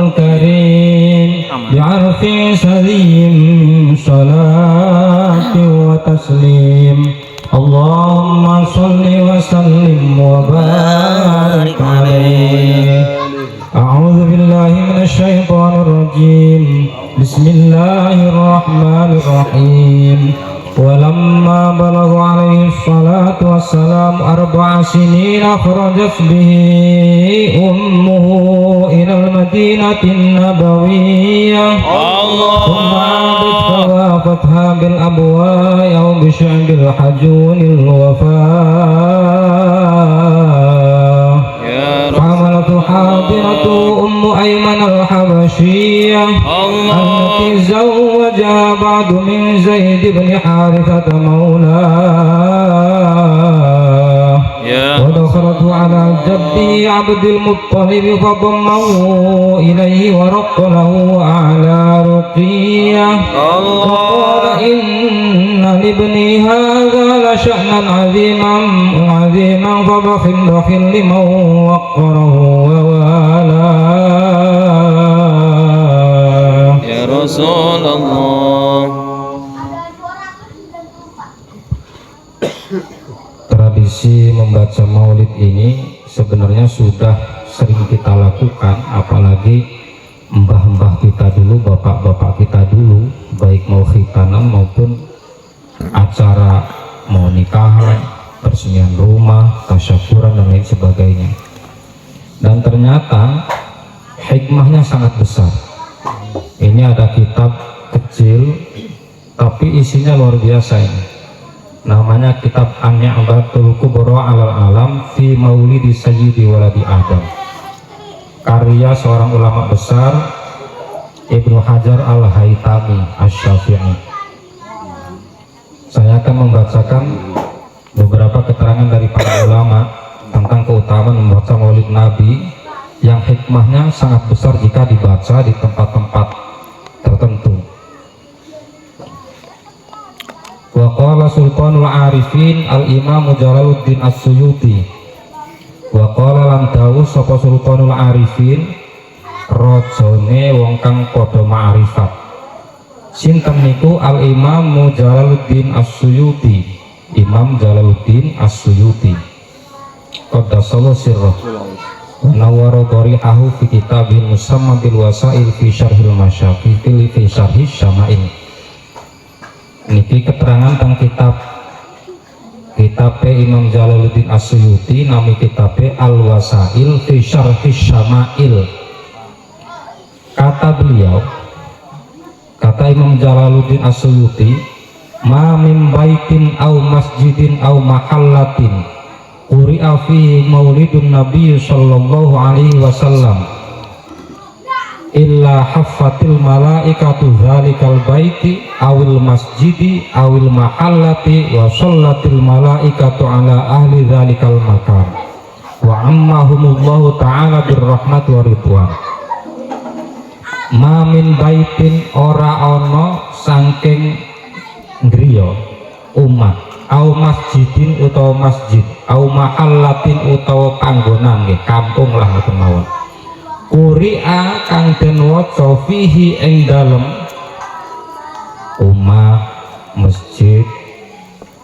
الكريم بعرف سليم صلاة وتسليم اللهم صل وسلم وبارك عليه. أعوذ بالله من الشيطان الرجيم بسم الله الرحمن الرحيم. ولما بلغ عليه الصلاة والسلام 4 سنين خرجت به أمه إلى المدينة النبوية ثم عادت فوافتها بالأبواء أو بشعب الحجون الوفاة فعملت حاضرة أم أيمن الحبشية التي زوجها بعد من زيد بن حارثة مولاه ودخلت على جده عبد المطلب فضمه إليه ورق له أعلى رقية وقال إن لابني هذا لشأنا عظيما فبخل لمن وقره ووالاه يا رسول الله. Tradisi membaca maulid ini sebenarnya sudah sering kita lakukan, apalagi mbah-mbah kita dulu, bapak-bapak kita dulu, baik mau khitanan maupun acara mau nikahan, peresmian rumah, tasyakuran dan lain sebagainya. Dan ternyata hikmahnya sangat besar. Ini ada kitab kecil tapi isinya luar biasa ini. Namanya kitab An-Ni'batul Kubra 'alal Alam fi Maulidi Sayyidi Waladi Adam, karya seorang ulama besar Ibnu Hajar Al-Haytami Asy-Syafi'i. Saya akan membacakan beberapa keterangan dari para ulama tentang keutamaan membaca maulid Nabi yang hikmahnya sangat besar jika dibaca di tempat-tempat tertentu. Wa qala Sultanul Arifin Al-Imam Jalaluddin As-Suyuti. Wa qala lan dawuh sapa Sultanul Arifin rajane wong kang padha ma'rifat. Sinten niku Al-Imam Jalaluddin As-Suyuti, Imam Jalaluddin As-Suyuti. Qaddasallahu sirrah. Nawwara dharihahu fi kitabil musamma bil wasail fi syarhil masyaqi fi syarhis syama'il. Niki keterangan tentang kitab Imam Jalaluddin As-Suyuti, nami kitab Al-Wasail fi Syarhis Syama'il. Kata beliau, kata Imam Jalaluddin As-Suyuti, ma min baitin au masjidin au mahallatin quri'a fihi maulidun nabiy sallallahu alaihi wasallam illa haffatil malaikatu dzalikal baiti awil masjidi awil mahallati wa shallatil malaikatu ala ahli dzalikal makan wa ammahumullahu ta'ala birrahmat wa ridwan. Ma min baitin ora ono saking griya umat au masjidin utawa masjid au mahallatin utawa panggonan nggih kampung lah ngoten mawon quri'a kang den waca fihi ing dalem omah, masjid,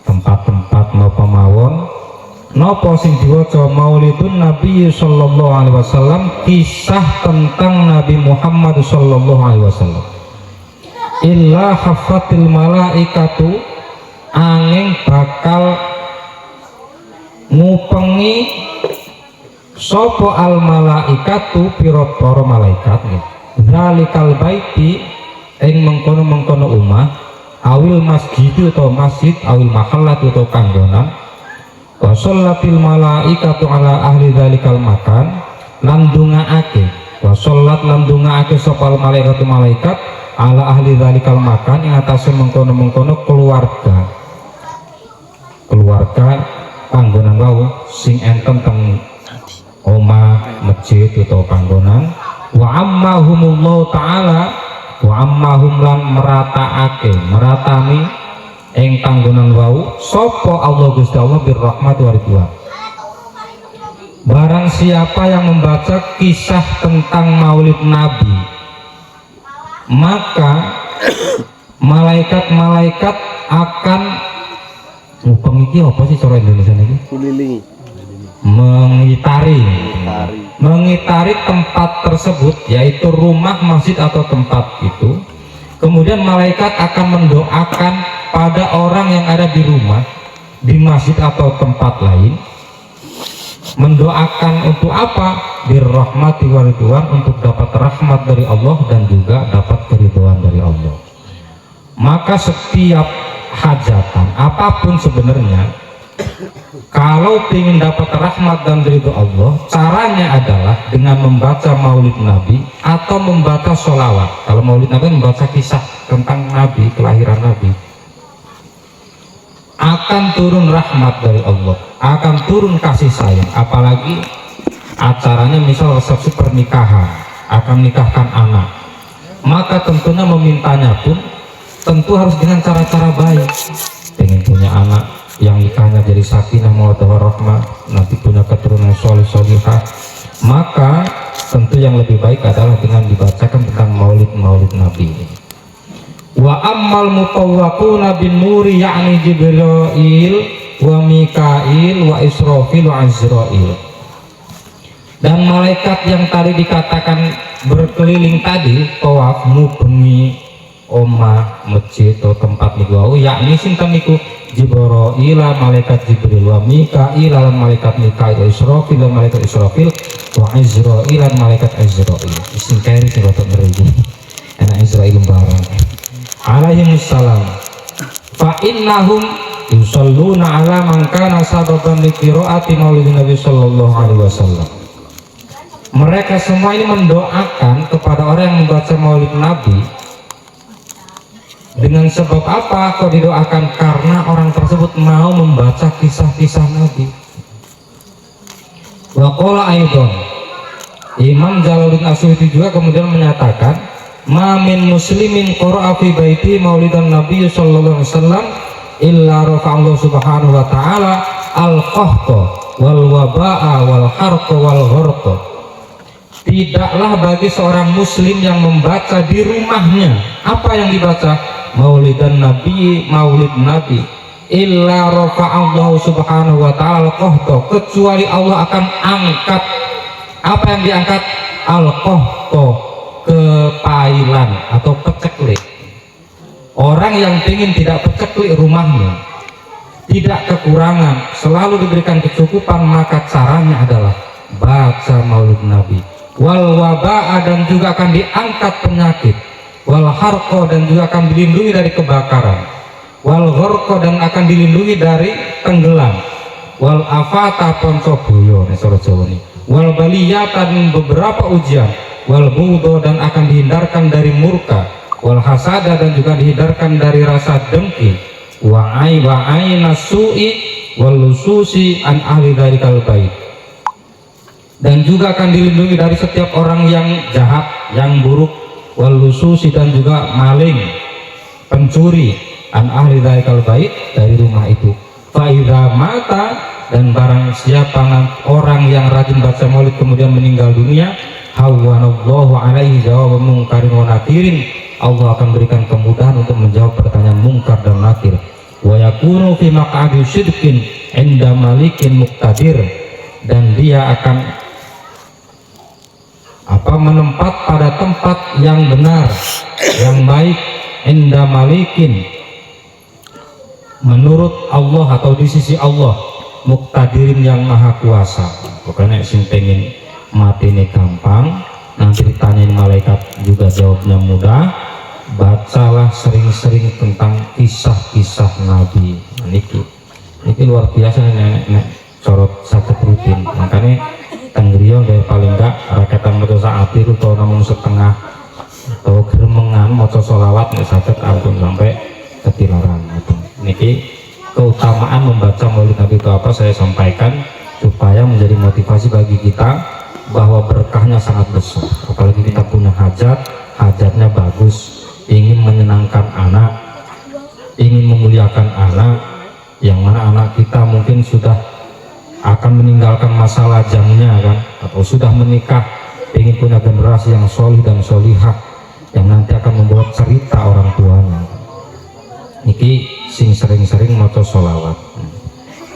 tempat-tempat napa mawon napa sing diwaca maulidun Nabi sallallahu alaihi wasallam, kisah tentang Nabi Muhammad sallallahu alaihi wasallam, illa haffatil malaikatu angin bakal ngupengi sopo al malaikatu piro para malaikat zalikal baiti ing mengkono-mengkono umah awil masjid atau masjid awil mahallat atau panggonan wa shallatil malaikatu ala ahli zalikal makan lan ndongaake wa shallat lan ndongaake sapa malaikatu malaikat ala ahli zalikal makan ing atase mengkono-mengkono keluarga panggonan wau sing enten teng omah, masjid atau panggonan. Wa ammahumullahu ta'ala wa ammahum lan meratani ing panggonan wau sapa Allah Gusti Allah birrahmat wa ridwan. barang siapa yang membaca kisah tentang maulid Nabi, maka malaikat-malaikat akan pengiki apa sih cara Indonesia ini? Kulilingi. Mengitari tempat tersebut, yaitu rumah, masjid atau tempat itu. Kemudian malaikat akan mendoakan pada orang yang ada di rumah, di masjid atau tempat lain. Mendoakan untuk apa? Birrahmati waridwan, untuk dapat rahmat dari Allah dan juga dapat keridhaan dari Allah. Maka setiap hajatan apapun sebenarnya, kalau ingin dapat rahmat dan ridho Allah, caranya adalah dengan membaca maulid Nabi atau membaca sholawat. Kalau maulid Nabi membaca kisah tentang Nabi, kelahiran Nabi, akan turun rahmat dari Allah, akan turun kasih sayang. Apalagi acaranya misal resepsi pernikahan, akan menikahkan anak, maka tentunya memintanya pun tentu harus dengan cara-cara baik. Pengen punya anak yang nikahnya jadi sakinah mawaddah warahmah, nanti punya keturunan soleh solihah, maka tentu yang lebih baik adalah dengan dibacakan tentang maulid Nabi ini. Wa ammal mutawwaquna bin nuri, yakni Jibril wa Mikail wa Israfil wa Azrail. Dan malaikat yang tadi dikatakan berkeliling tadi, tawaf mubengi omah, masjid atau tempat niku, yakni sinten niku? Jibril, malaikat Jibril, wa Mikail, malaikat Mikail, wa Israfil, malaikat Israfil, wa Azrail, malaikat Azrail. Sing keri sing rada ngeri. Anak Israil barang. Alaihimussalam. Fa innahum yusalluna ala man kana sababan li qiraati maulidin Nabi sallallahu alaihi wasallam. Mereka semua ini mendoakan kepada orang yang membaca maulid Nabi. Dengan sebab apa kok didoakan? Karena orang tersebut mau membaca kisah-kisah Nabi. Wa qala aidan, Imam Jalaluddin Asyuti juga kemudian menyatakan, ma min muslimin qara'a fi baiti maulidan Nabi sallallahu alaihi wasallam illa rafa'allahu subhanahu wa ta'ala al-qahqa wal waba'a wal harqa wal gharqa. Tidaklah bagi seorang muslim yang membaca di rumahnya, apa yang dibaca? Maulidan Nabi, maulid Nabi, illa rafa'allahu subhanahu wa ta'ala al-qahqa, kecuali Allah akan angkat. Apa yang diangkat? Al-qahqa, kepailan atau peceklik. Orang yang ingin tidak peceklik rumahnya, tidak kekurangan, selalu diberikan kecukupan, maka caranya adalah baca maulid Nabi. Wal waba'a, dan juga akan diangkat penyakit. Wal harqa, dan juga akan dilindungi dari kebakaran. Wal gharqa, dan akan dilindungi dari tenggelam. Wal afata, ponco boyo nesoro Jawa ini. Wal baliyata, dan beberapa ujian. Wal bughdha, dan akan dihindarkan dari murka. Wal hasada, dan juga dihindarkan dari rasa dengki. Wa aina su'i wal lususi an ahli dzarikal bait. Dan juga akan dilindungi dari setiap orang yang jahat, yang buruk. Wal lususi, dan juga maling, pencuri, an ahli dzarikal bait, dari rumah itu. Fa idza mata, dan barang siapa orang yang rajin baca maulid kemudian meninggal dunia, hawwanallahu alaihi jawab mungkarin wa nakirin, Allah akan berikan kemudahan untuk menjawab pertanyaan mungkar dan nakir. Wa yakunu fi maq'adi sidqin inda malikin muqtadir, dan dia akan menempat pada tempat yang benar, yang baik, inda malikin, menurut Allah atau di sisi Allah, muqtadirin, yang maha kuasa. Pokoknya sing pengen mati ini gampang, nanti ditanyain malaikat juga jawabnya mudah. Bacalah sering-sering tentang kisah-kisah Nabi. Niki luar biasa, nenek corot satu rutin. Makanya Tanggriyo dari paling enggak rakyatan moco saati itu atau namun setengah atau geremengan moco sholawat nggak sakit ampun sampai ketilaran. Niki keutamaan membaca maulid Nabi itu apa, saya sampaikan supaya menjadi motivasi bagi kita bahwa berkahnya sangat besar. Apalagi kita punya hajatnya bagus, ingin menyenangkan anak, ingin memuliakan anak, yang mana anak kita mungkin sudah akan meninggalkan masa lajangnya kan, atau sudah menikah ingin punya generasi yang solih dan solihah yang nanti akan membuat cerita orang tuanya. Niki sing sering-sering maca sholawat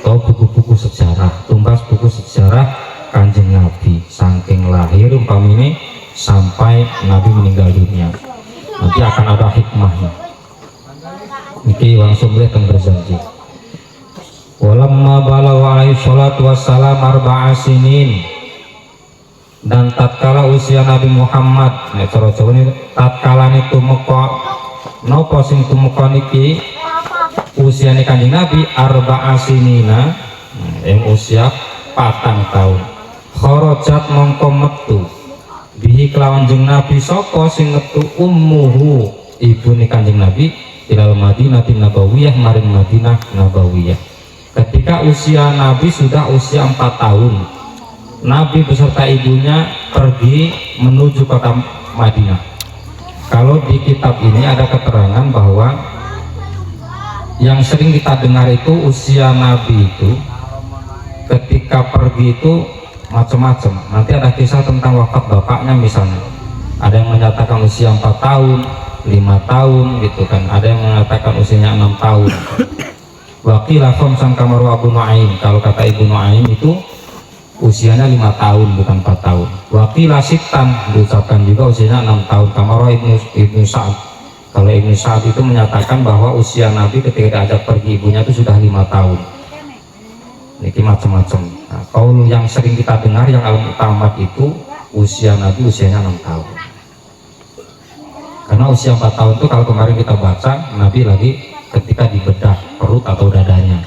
atau buku-buku sejarah, tumbas buku sejarah Kanjeng Nabi saking lahir umpamine sampai Nabi meninggal dunia, nanti akan ada hikmahnya. Niki langsung lihat yang berjanji. Walamma balagha alaihi salatu wassalam arba'a sinin, dan tatkala usia Nabi Muhammad, nek cara Jawa ini tatkala tumeka napa sing tumeka niki usiane Kanjeng Nabi arba'a sinina, yang usia 4 tahun. Kharajat mongko metu bihi kelawan jeung Nabi sapa sing metu ummuhu ibune Kanjeng Nabi ilal Madinatin Nabawiyah maring Madinah Nabawiyah. Ketika usia Nabi sudah usia 4 tahun, Nabi beserta ibunya pergi menuju kota Madinah. Kalau di kitab ini ada keterangan bahwa yang sering kita dengar itu usia Nabi itu ketika pergi itu macam-macam. Nanti ada kisah tentang wafat bapaknya misalnya. Ada yang menyatakan usia 4 tahun, 5 tahun gitu kan. Ada yang mengatakan usianya 6 tahun. Waqilah khamsan kamaru Abu Nu'aim. Kalau kata Ibu Nu'aim itu usianya 5 tahun bukan 4 tahun. Waqilah sittan diucapkan juga usianya 6 tahun kamaru Ibnu Sa'ad. Kalau Ibnu Sa'ad itu menyatakan bahwa usia Nabi ketika diajak pergi ibunya itu sudah 5 tahun. Ini macam-macam. Nah, kaul yang sering kita dengar yang al-mutamat itu usia Nabi usianya 6 tahun. Karena usia 4 tahun itu kalau kemarin kita baca Nabi lagi ketika dibedah perut atau dadanya,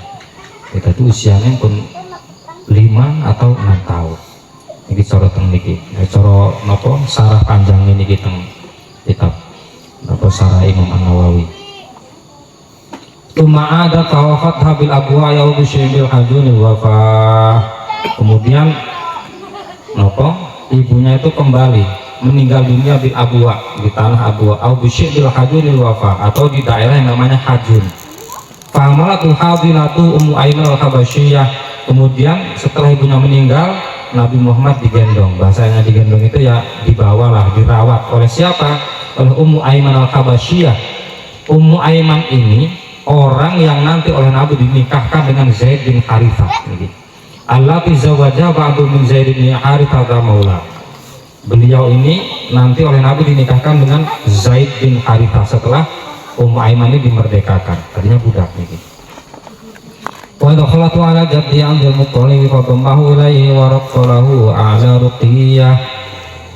itu usianya pun 5 atau 6 tahun. Ini cara niki, cara napa sarah panjang ini kita kitab napa sarah Imam An-Nawawi. Tuma ada tawafat habil abwa ya bisybil hajunil wafa. Kemudian napa ibunya itu kembali meninggal dunia bil abwa, di tanah Abwa, au bisybil hajunil wafa, atau di daerah yang namanya Hajun. Fahamalatul hadilatu Ummu Aiman al-Habasyiyah. Kemudian setelah ibunya meninggal, Nabi Muhammad digendong. Bahasanya digendong itu ya dibawalah, dirawat oleh siapa? Oleh Ummu Aiman al-Habasyiyah. Ummu Aiman ini orang yang nanti oleh Nabi dinikahkan dengan Zaid bin Harithah. Allati zawaja ba'du min Zaid bin Harithah maula. Beliau ini nanti oleh Nabi dinikahkan dengan Zaid bin Harithah setelah Ummu Aiman ini dimerdekakan. Tadinya budak nih. Wa dakhalatu ala jaddi Abdul Muttalib fa dhammahu ilaihi wa raqalahu ala ruqiyah.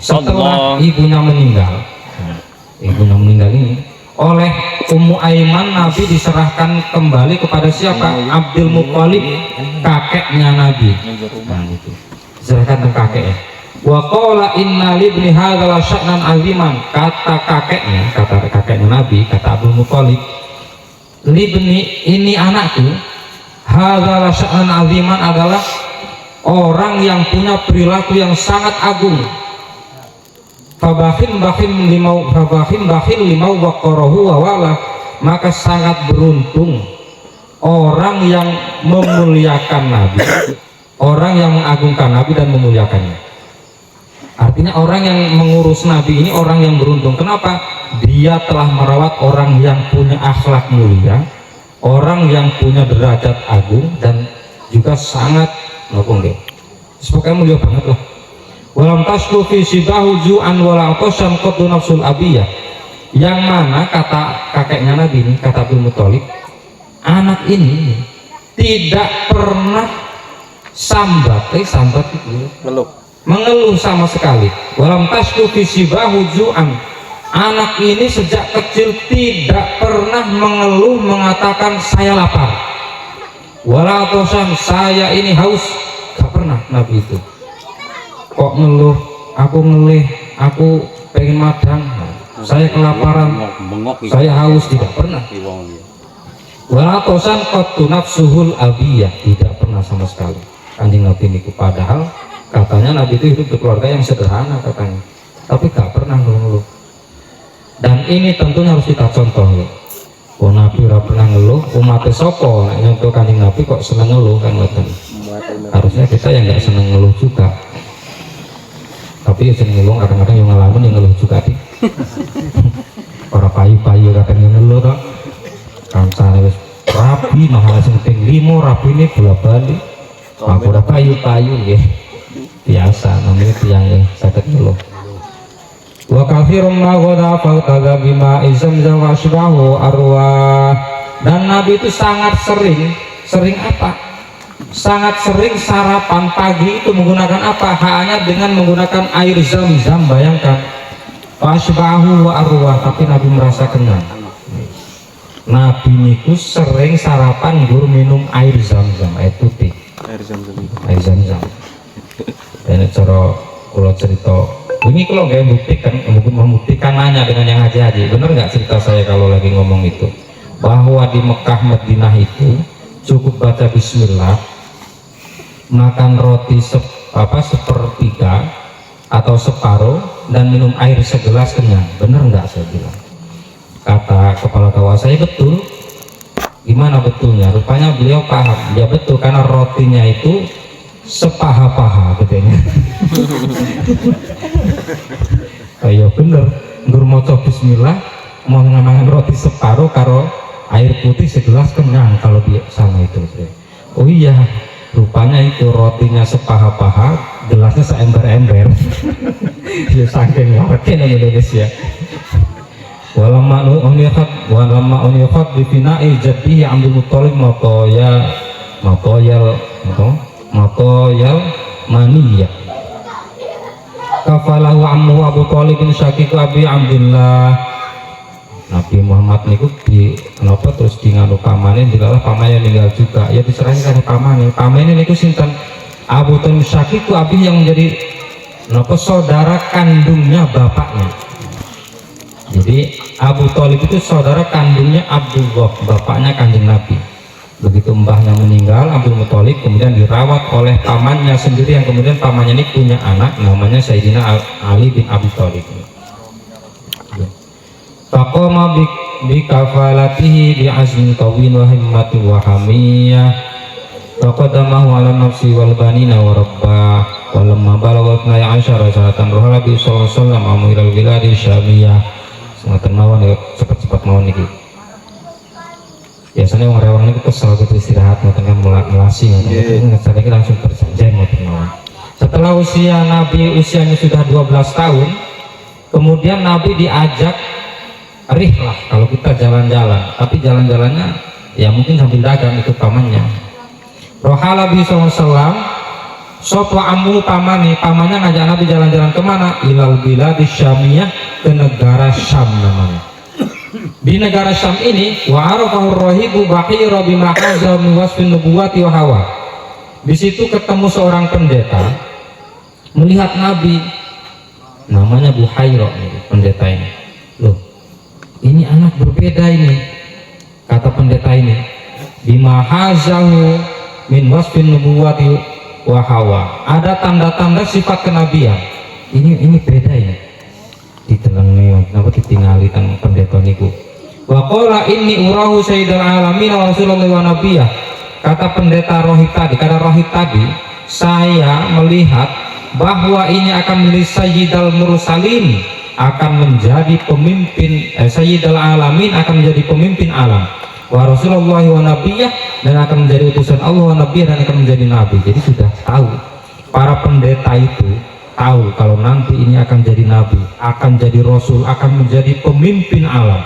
Setelah ibunya meninggal ini oleh Ummu Aiman Nabi diserahkan kembali kepada siapa? Abdul Muttalib, kakeknya Nabi. Nah, itu diserahkan ke kakeknya. Wa qala inna libni hadzal sya'nan aziman, kata kakeknya Nabi, kata Abdul Muttalib, libni ini anakku, hadzal sya'nan aziman adalah orang yang punya perilaku yang sangat agung. Fabahin limau waqarahu wa wala, maka sangat beruntung orang yang memuliakan Nabi, orang yang mengagungkan Nabi dan memuliakannya. Artinya orang yang mengurus Nabi ini orang yang beruntung. Kenapa? Dia telah merawat orang yang punya akhlak mulia, orang yang punya derajat agung, dan juga sangat pokoknya mulia banget lah. Walam tasku fi sibahu ju'an wala atosan qaddu nafsul abiyah. Yang mana kata kakeknya Nabi ini, kata Abdul Muttalib, anak ini tidak pernah sambat itu mengeluh sama sekali. Walam tasku fi sibahu ju'an. Anak ini sejak kecil tidak pernah mengeluh mengatakan saya lapar. Wala atosan saya ini haus, gak pernah Nabi itu. Kok ngeluh, aku ngelih, aku pengen madang, saya kelaparan, saya haus, tidak pernah. Walatosan qattu nafsuhul abiyah, tidak pernah sama sekali Kanjeng Nabi niku. Padahal katanya Nabi itu hidup di keluarga yang sederhana katanya, tapi gak pernah ngeluh. Dan ini tentunya harus kita contoh ya. Oh Nabi ora pernah ngeluh, umat sopo nek nyentuh Kanjeng Nabi kok seneng ngeluh kan ngoten. Harusnya kita yang nggak seneng ngeluh juga, tapi ya seneng ngeluh kadang-kadang yang ngalamin yang ngeluh juga sih. Para payu-payu kadang yang ngeluh kok kancane wis rapi mahal sing ping 5 rapi ini bola-bali. Aku ora payu-payu nggih. Biasa namanya tiyang yang saged ngeluh. Wa katsirum ma ghada fa bima izamzam wa asbahu arwah. Dan Nabi itu sangat sering apa? Sangat sering sarapan pagi itu menggunakan apa? Hanya dengan menggunakan air zam-zam. Bayangkan, asbahu wa arwah, tapi Nabi merasa kenyang. Nabi niku sering sarapan gur minum air zam-zam, air putih. Air zam-zam. Dan cara kula cerita, ini kalau nggak membuktikan nanya dengan yang haji-haji, bener nggak cerita saya kalau lagi ngomong itu? Bahwa di Mekah Madinah itu cukup baca bismillah, makan roti sepertiga atau separuh dan minum air segelas kenyang. Bener nggak saya bilang? Kata kepala kawah saya betul. Gimana betulnya? Rupanya beliau paham. Ya betul, karena rotinya itu sepaha-paha katanya. Ayo bener, ngur maca bismillah mau ngamangan roti separuh karo air putih segelas kenyang kalau di sana itu. Oh iya, rupanya itu rotinya sepaha-paha, gelasnya seember-ember. Ya saking warga Indonesia. Walamma uniqat bi fina'i jaddihi Abdul Muthalib matoyal maniyah. Kafalahu ammu Abu Thalib bin Syaqiq Abi Abdullah. Nabi Muhammad niku di kenapa terus di nganu pamane dilalah pamane meninggal juga ya diserahin karo pamane niku sinten Abu Thalib Syaqiq Abi yang menjadi kenapa saudara kandungnya bapaknya. Jadi Abu Thalib itu saudara kandungnya Abdullah, bapaknya Kanjeng Nabi. Begitu mbahnya meninggal, Abdul Muthalib kemudian dirawat oleh pamannya sendiri, yang kemudian pamannya ini punya anak namanya Sayyidina Ali bin Abi Thalib. Faqama bi kafalatihi bi azmin tawin wa himmati wa hamiyah. Faqadamahu ala nafsi wal banina wa rabbah. Wa lamma balagha 12 sanatan rohala bi sallallahu alaihi wasallam amilal biladi syamiyah. Sematan mawon ya, cepat-cepat mawon niki. Biasanya orang rewang ini kesel gitu istirahat ngoten kan melasi ngoten kita langsung berjanjian ngoten mawon. Setelah usia Nabi usianya sudah 12 tahun, kemudian Nabi diajak rihlah, kalau kita jalan-jalan, tapi jalan-jalannya ya mungkin sambil dagang ikut pamannya. Rohala bi sallallahu sopo amu pamannya ngajak Nabi jalan-jalan kemana? Ilal biladi syamiyah, ke negara Syam namanya. Di negara Syam ini wa arafahu rahibu bahira bima haza min wasfin nubuwati wa hawa. Di situ ketemu seorang pendeta melihat Nabi, namanya Buhaira nih pendeta ini. Loh, ini anak berbeda ini, kata pendeta ini. Bima hazahu min wasfin nubuwati wa hawa. Ada tanda-tanda sifat kenabian. Ini beda ini. Ditelengi, kenapa ditinggali tentang pendeta niku? Wa qala inni urahu sayyidal alamin wa rasulullah wa nabiyah. Kata pendeta rohib tadi, kata rohib tadi, saya melihat bahwa ini akan menjadi sayyidal mursalin, akan menjadi pemimpin sayyidal alamin, akan menjadi pemimpin alam. Wa rasulullah wa nabiyah, dan akan menjadi utusan Allah wa nabiyah, dan akan menjadi nabi. Jadi sudah tahu, para pendeta itu tahu kalau nanti ini akan jadi nabi, akan jadi rasul, akan menjadi pemimpin alam.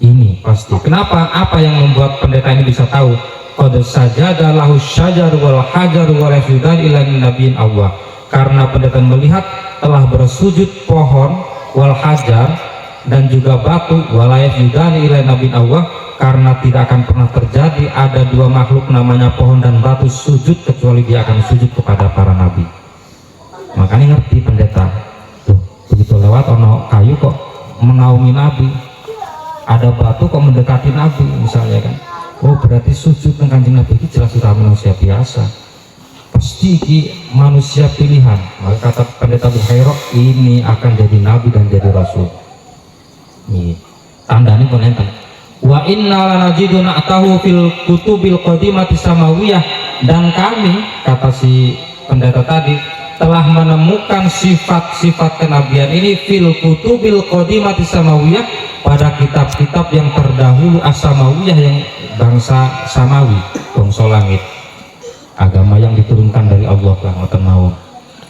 Ini pasti. Kenapa? Apa yang membuat pendeta ini bisa tahu? Qad sajada lahu syajar wal hajar wal yasjudan ila nabiyyin Allah. Karena pendeta melihat telah bersujud pohon wal hajar dan juga batu wal yasjudan ila nabiyyin Allah, karena tidak akan pernah terjadi ada dua makhluk namanya pohon dan batu sujud kecuali dia akan sujud kepada para nabi. Makanya ngerti pendeta, tuh begitu lewat ono kayu kok menaungi nabi, ada batu kok mendekati nabi misalnya kan, oh berarti sujud dengan Kanjeng Nabi itu jelas sudah manusia biasa, pasti ini manusia pilihan. Maka kata pendeta Buhaira, ini akan jadi nabi dan jadi rasul. Nih tandanya pun enten. Wa inna lanajidu na'tahu fil kutubil qadimati samawiyah dan kami, kata si pendeta tadi, telah menemukan sifat-sifat kenabian ini fil kutubil qadimati samawiyah, pada kitab-kitab yang terdahulu as-samawiyah, yang bangsa samawi, bangsa langit, agama yang diturunkan dari Allah lah ngoten mawon.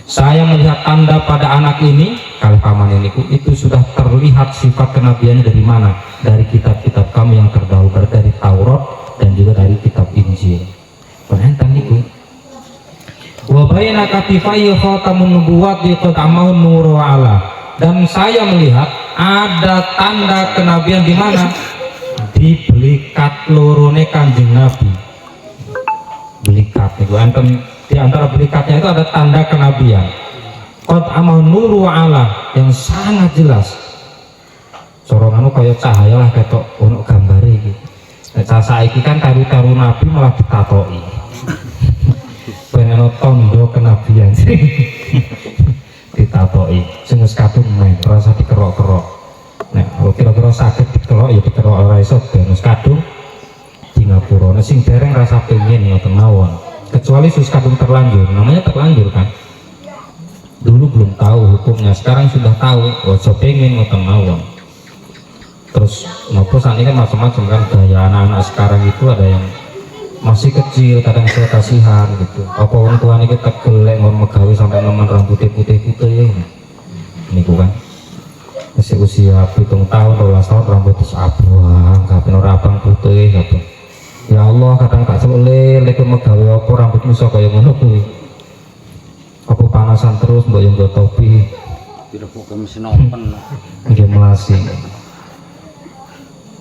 Saya melihat tanda pada anak ini, kali paman ini itu sudah terlihat sifat kenabiannya dari mana? Dari kitab-kitab kami yang terdahulu, dari Taurat dan juga dari kitab Injil. Penenten niku. Wa baina katifai khatamun nubuwat qad amaun nuru ala. Dan saya melihat ada tanda kenabian di mana? Di belikat lorone Kanjeng Nabi. Belikat itu enten, di antara belikatnya itu ada tanda kenabian. Qad amaun nuru ala, yang sangat jelas. Soronganmu kaya cahaya lah ketok ono gambare iki. Nek saiki kan taru-taru nabi malah ditatoki. Pengen tondo kenabian sih. Ditatoki. Sing wis kadung main rasa dikerok-kerok. Nek kira-kira sakit dikerok ya dikerok ora iso ben wis kadung di ngapura. Nek sing dereng rasa pengen ngoten mawon. Kecuali sus kadung terlanjur, namanya terlanjur kan. Dulu belum tahu hukumnya, sekarang sudah tahu. Ojo pengen ngoten mawon. Terus nopo saat ini kan macam-macam kan, gaya anak-anak sekarang itu ada yang masih kecil, kadang saya kasihan gitu. Apa orang tua ini kita gelek ngomong megawe sampai nemen rambutnya putih-putih ya. Ini kan masih usia 7 tahun, 12 tahun rambutnya abang, kabeh ora abang putih kabeh. Ya Allah, kadang tak selele lek megawe apa rambutmu iso kaya ngono kuwi. Apa panasan terus mbok yo nggo topi. Direpuk mesin open. Nggih melasi.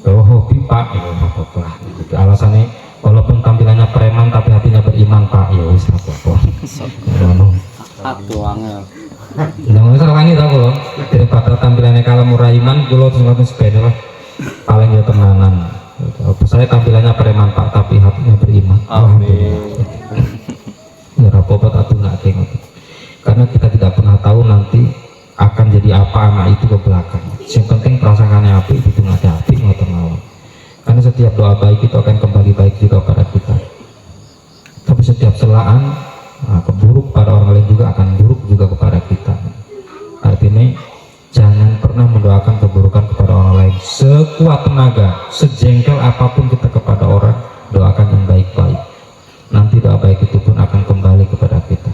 Oh hobi pak, ya alasannya walaupun tampilannya preman tapi hatinya beriman pak, ya wis apa-apa. Aduh angel. Jangan serangi tau loh, daripada tampilannya kalau murah iman, gue langsung sepeda lah, paling ya tenanan. Saya tampilannya preman pak tapi hatinya beriman. Amin. Ya rapopo tak nggak kayak gitu. Karena kita tidak pernah tahu nanti akan jadi apa anak itu ke belakang. Yang penting perasaannya api itu nggak ada api ngoten mawon. Karena setiap doa baik itu akan kembali baik juga pada kita. Tapi setiap celaan keburuk pada orang lain juga akan buruk juga kepada kita. Artinya jangan pernah mendoakan keburukan kepada orang lain. Sekuat tenaga, sejengkel apapun kita kepada orang, doakan yang baik-baik. Nanti doa baik itu pun akan kembali kepada kita.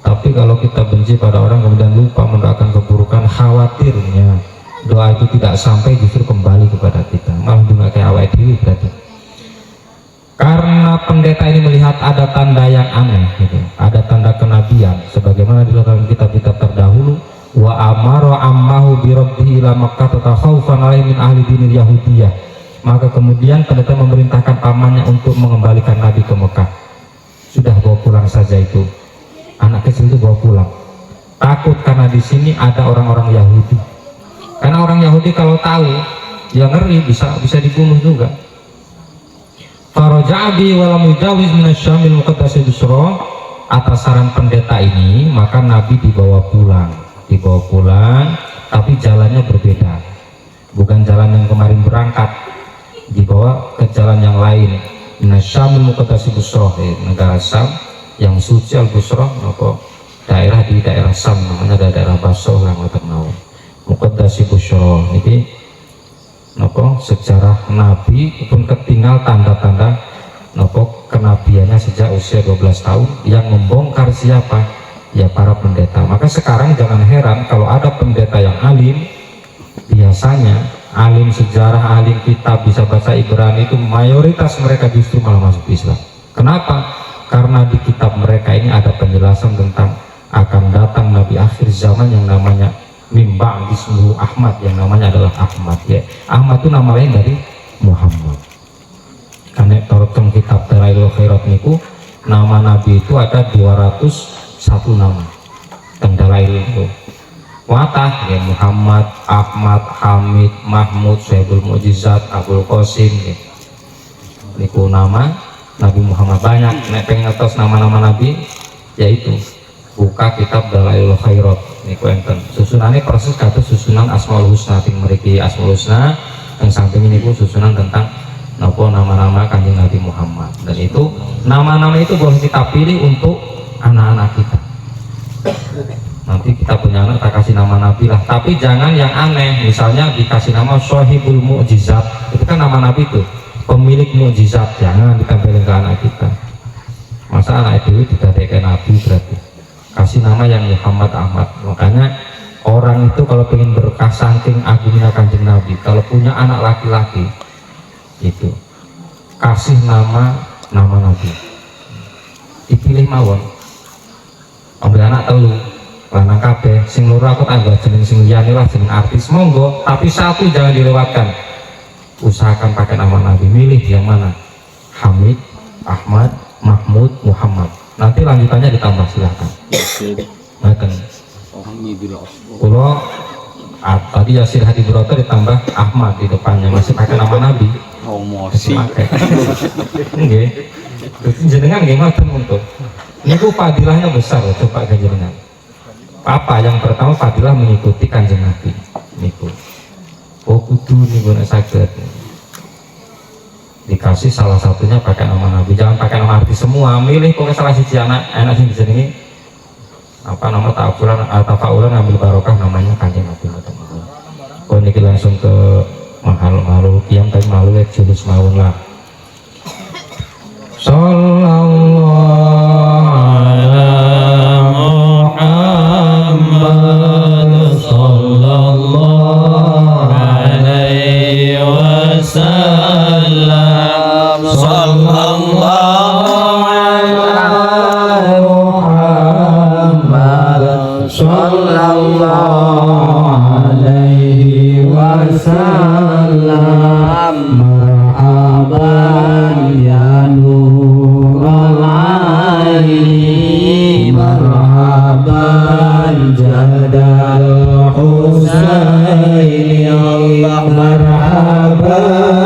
Tapi kalau kita benci pada orang kemudian lupa mendoakan keburukan, khawatirnya doa itu tidak sampai justru kembali kepada kita, malah juga kayak awal diri berarti. Karena pendeta ini melihat ada tanda yang aneh gitu, ada tanda kenabian sebagaimana dilakukan kitab-kitab terdahulu. Wa amara ammahu bi rabbihi ila Makkah khaufan alaihi min ahli dinil Yahudiyah. Maka kemudian pendeta memerintahkan pamannya untuk mengembalikan Nabi ke Mekah. Sudah bawa pulang saja itu. Anak kecil itu bawa pulang. Takut karena di sini ada orang-orang Yahudi. Karena orang Yahudi kalau tahu, ya ngeri, bisa dibunuh juga. Faraja'abi walam yujawiz minasyamil muqaddasi Busra. Atas saran pendeta ini, maka Nabi dibawa pulang, tapi jalannya berbeda. Bukan jalan yang kemarin berangkat, dibawa ke jalan yang lain. Minasyamil muqaddasi Busra, negara Syam yang suci al-Busra, daerah di daerah Syam, namanya ada daerah Basra yang terkenal. Muqaddasi Busra ini sejarah Nabi pun ketinggal tanda-tanda kenabiannya sejak usia 12 tahun yang membongkar siapa? Ya para pendeta. Maka sekarang jangan heran kalau ada pendeta yang alim, biasanya alim sejarah, alim kitab, bisa bahasa Ibrani, itu mayoritas mereka justru malah masuk Islam. Kenapa? Karena di kitab mereka ini ada penjelasan tentang akan datang Nabi akhir zaman yang namanya Mimba Bismuhu Ahmad, yang namanya adalah Ahmad ya. Ahmad itu nama lain dari Muhammad. Karena torotong kitab Dalailul Khairat niku nama Nabi itu ada 201 nama. Dalail itu watah ya, Muhammad, Ahmad, Hamid, Mahmud, Syaibul Mujizat, Abul Qasim ya. Niku nama Nabi Muhammad banyak. Nek pengen ngetos nama-nama Nabi yaitu buka kitab Dalailul Khairat niku enten. Susunannya persis kata susunan Asmaul Husna, ting mriki Asmaul Husna, yang samping ini pun susunan tentang nama-nama Kanjeng Nabi Muhammad. Dan itu nama-nama itu boleh kita pilih untuk anak-anak kita. Nanti kita punya anak, kita kasih nama Nabi lah, tapi jangan yang aneh. Misalnya dikasih nama Sohibul Mu'jizat, itu kan nama Nabi itu, pemilik mukjizat. Jangan ditempelin ke anak kita. Masa anak itu didadekkan Nabi, berarti kasih nama yang Muhammad Ahmad. Makanya orang itu kalau pengen berkah saking agungnya Kanjeng Nabi, kalau punya anak laki-laki itu kasih nama Nabi, dipilih mawon. Ambil anak telu lanang kabeh, sing loro aku tambah jeneng sing liyane lah, jeneng artis monggo, tapi satu jangan dilewatkan. Usahakan pakai nama Nabi, milih yang mana, Hamid, Ahmad, Mahmud, Muhammad. Nanti lanjutannya ditambah, silahkan. Kalau tadi Yasir Hadi Broto ditambah Ahmad di depannya, masih pakai nama Nabi. Promosi. Nggih. Jenengan nggih ngoten untuk. Niku fadilahnya besar loh, coba jenengan. Apa yang pertama, fadilah mengikuti Kanjeng Nabi niku. Oh kudu niku nek saged dikasih salah satunya pakai nama Nabi, jangan pakai nama artis semua. Milih pokoknya salah siji anak sing dijenengi apa nama tafaulan ngambil barokah namanya Kanjeng Nabi. Oh niki langsung ke mahal kiam tapi malu ya julus mawon lah. Sallallahu ala Muhammad sallallahu alaihi wasallam. Sallallahu ala Muhammad sallallahu alaihi wasallam. Marhaban ya nurul aini, marhaban jadal husaini, marhaban